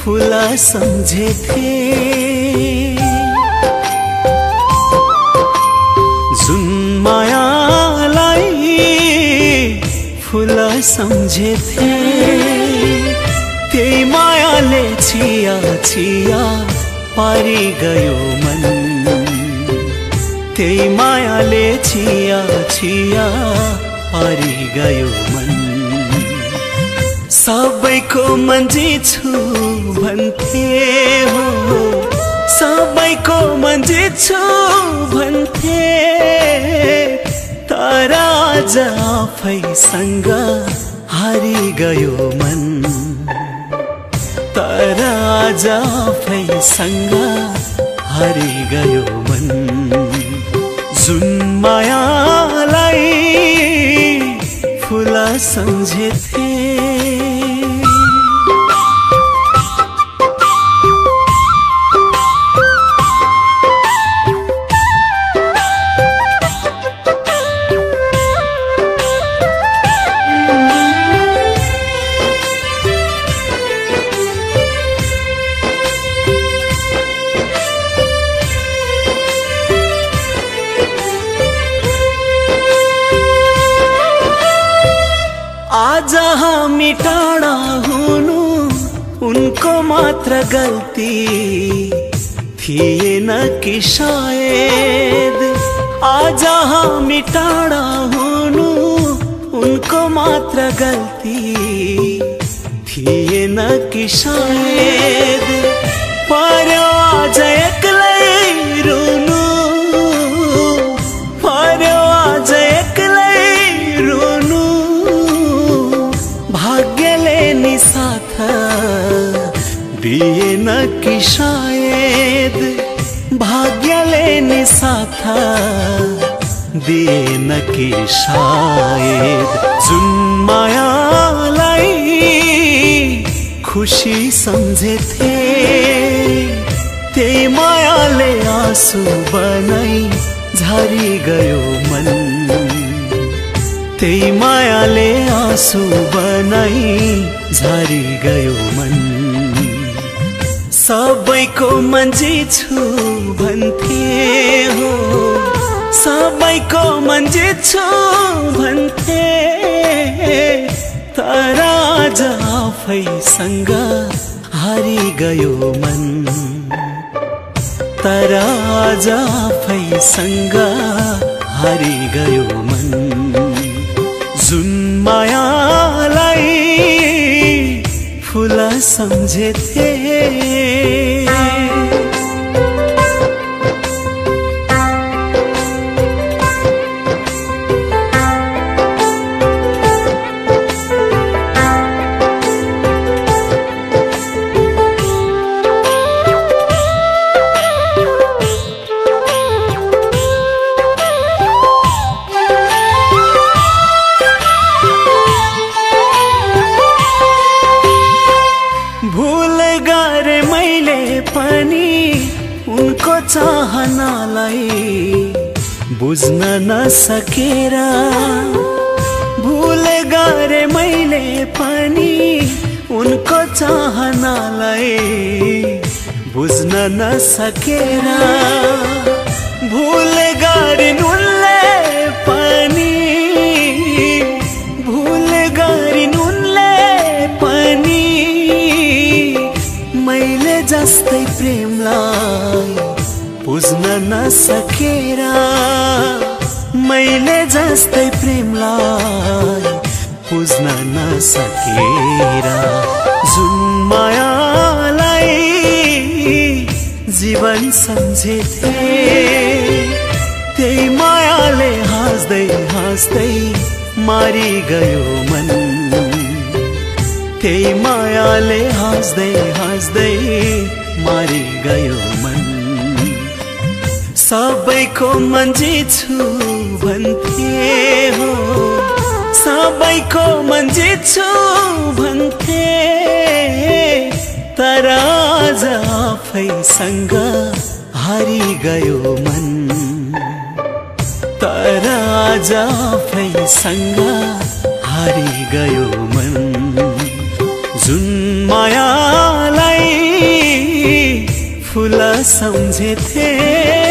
फूल सम्झेथे जुन मायालाई फूल सम्झेथे त्यही मायाले छिया छिया पारी गयो मन त्यही मायाले छिया छिया पारी गयो मन सबैको मन्जिछु भन्थे हो सबैको मन्जिछु भन्थे तर आज आफैसँग हारी गयो मन तर आज आफैसँग हारी गयो मन जुन मायालाई फूल सम्झेथे आज हामी टाढा हुनु उनको मात्र गल्ती थिएन कि शायद आज हामी टाढा हुनु उनको मात्र गल्ती थिएन कि शायद पर्यो आज एक्लै रुनु पर्यो आज एक्लै रुनु भाग्यले नि साथ दिएन कि शायद भाग्यले नि साथ दिएन कि शायद जुन मायालाई खुसी सम्झेथे त्यही मायाले आँसु बनाई झरी गयो मन त्यही मायाले आँसु बनाई झरी गयो मन सबैको मन्जिछु भन्थे हो सबैको मन्जिछु भन्थे तर आज आफैसँग हारी गयो मन तर आज आफैसँग हारी गयो मन जुन मायालाई फूल सम्झेथे उनको चाहनालाई बुझ्न नसकेर भुल गरे मैले पनि उनको चाहनालाई बुझ्न नसकेर भुल गरिन् उनले पनि भुल गरिन् उनले पनि मैले जस्तै प्रेमलाई बुझ्न नसकेर मैले जस्तै प्रेमलाई बुझ्न नसकेर जुन मायालाई जीवन सम्झेथे त्यही मायाले हाँस्दै हाँस्दै मारी गयो मन त्यही मायाले हाँस्दै हाँस्दै मारी गयो मन सबैको मन्जिछु भन्थे हो सबैको मन्जिछु भन्थे तर आज आफैसँग हारी गयो मन तर आज आफैसँग हारी गयो मन जुन मायालाई सम्झेथे